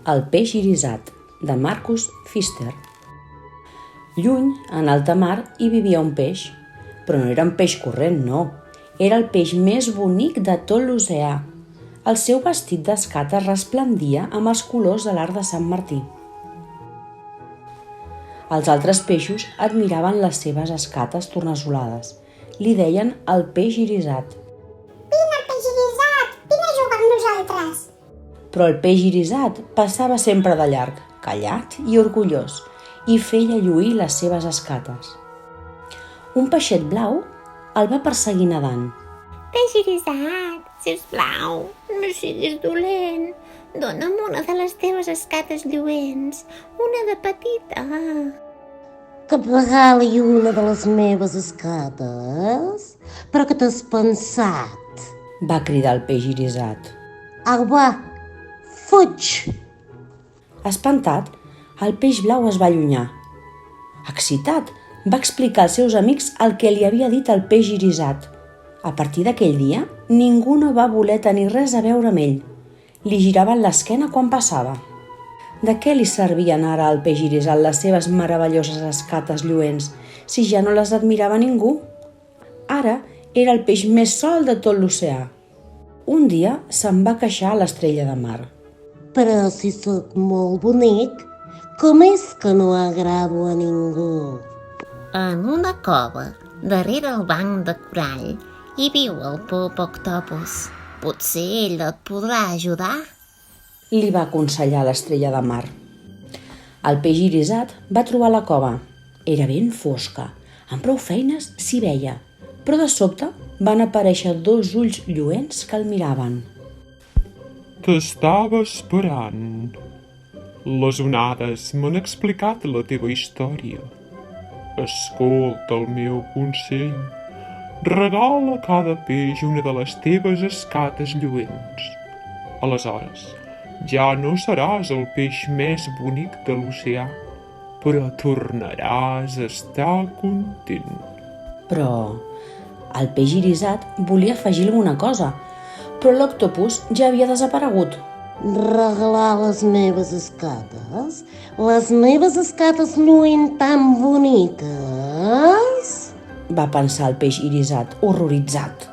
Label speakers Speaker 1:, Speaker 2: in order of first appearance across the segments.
Speaker 1: El peix irisat, de Marcus Pfister. Lluny, en alta mar, hi vivia un peix. Però no era un peix corrent, no. Era el peix més bonic de tot l'oceà. El seu vestit d'escates resplendia amb els colors de l'arc de Sant Martí. Els altres peixos admiraven les seves escates tornassolades. Li deien el peix irisat.
Speaker 2: Vine, peix irisat, vine a jugar amb nosaltres.
Speaker 1: Però el peix irisat passava sempre de llarg, callat i orgullós, i feia lluir les seves escates. Un peixet blau el va perseguir nedant.
Speaker 3: Peix irisat, sisplau, no siguis dolent. Dóna'm una de les teves escates lluents, una de petita.
Speaker 4: Que et regali una de les meves escates? Però què t'has pensat?
Speaker 1: Va cridar el peix irisat.
Speaker 4: Au, va, fuig!
Speaker 1: Espantat, el peix blau es va allunyar. Excitat, va explicar als seus amics el que li havia dit el peix irisat. A partir d'aquell dia, ningú no va voler tenir res a veure amb ell. Li giraven l'esquena quan passava. De què li servien ara al peix irisat les seves meravelloses escates lluents, si ja no les admirava ningú? Ara era el peix més sol de tot l'oceà. Un dia se'n va queixar a l'estrella de mar.
Speaker 4: Però si sóc molt bonic, com és que no agrado a ningú?
Speaker 3: En una cova, darrere el banc de corall, hi viu el pop octopus. Potser ell et podrà ajudar?
Speaker 1: Li va aconsellar l'estrella de mar. El peix irisat va trobar la cova. Era ben fosca, amb prou feines s'hi veia, però de sobte van aparèixer dos ulls lluents que el miraven.
Speaker 5: T'estava esperant. Les onades m'han explicat la teva història. Escolta el meu consell. Regala a cada peix una de les teves escates lluents. Aleshores, ja no seràs el peix més bonic de l'oceà, però tornaràs a estar content.
Speaker 1: Però el peix irisat volia afegir alguna cosa, però l'octopus ja havia desaparegut.
Speaker 4: Regalar les meves escates? Les meves escates lluent tan boniques?
Speaker 1: Va pensar el peix irisat, horroritzat.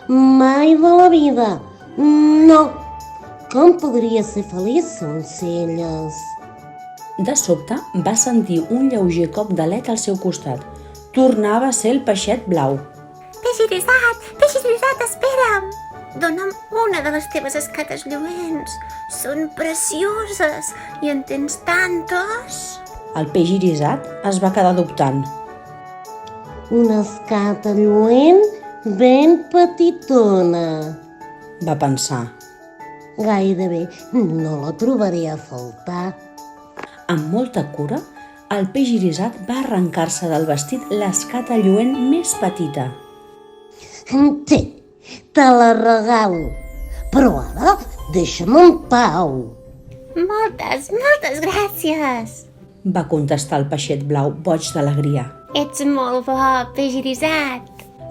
Speaker 4: Mai de la vida! No! Com podria ser feliç sense elles?
Speaker 1: De sobte va sentir un lleuger cop d'aleta al seu costat. Tornava a ser el peixet blau.
Speaker 3: Peix irisat, espera'm! Dóna'm una de les teves escates lluents. Són precioses i en tens tantes.
Speaker 1: El peix irisat es va quedar dubtant.
Speaker 4: Una escata lluent ben petitona.
Speaker 1: Va pensar.
Speaker 4: Gairebé no la trobaré a faltar.
Speaker 1: Amb molta cura, el peix irisat va arrencar-se del vestit l'escata lluent més petita.
Speaker 4: Té, te la regalo, però ara deixa'm en pau.
Speaker 3: Moltes gràcies!
Speaker 1: Va contestar el peixet blau, boig d'alegria.
Speaker 3: Ets molt bo, peix irisat.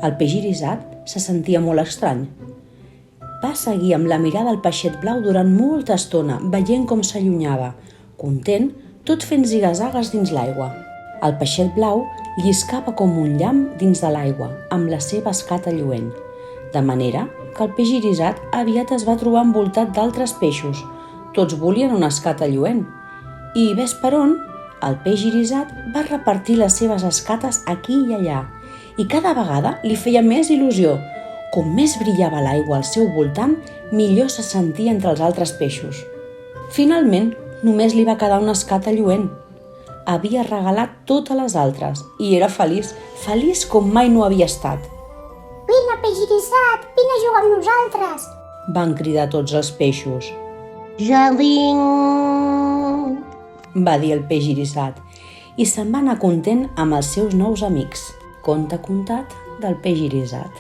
Speaker 1: El peix irisat se sentia molt estrany. Va seguir amb la mirada al peixet blau durant molta estona, veient com s'allunyava, content, tot fent zigazagues dins l'aigua. El peixet blau lliscava com un llamp dins de l'aigua, amb la seva escata lluent, de manera que el peix irisat aviat es va trobar envoltat d'altres peixos. Tots volien una escata lluent. I ves per on, el peix irisat va repartir les seves escates aquí i allà, i cada vegada li feia més il·lusió. Com més brillava l'aigua al seu voltant, millor se sentia entre els altres peixos. Finalment, només li va quedar una escata lluent. Havia regalat totes les altres i era feliç com mai no havia estat.
Speaker 2: Vine, peix irisat, vine a jugar amb nosaltres.
Speaker 1: Van cridar tots els peixos.
Speaker 4: Ja vinc!
Speaker 1: Va dir el peix irisat i se'n va anar content amb els seus nous amics. Conte contat del peix irisat.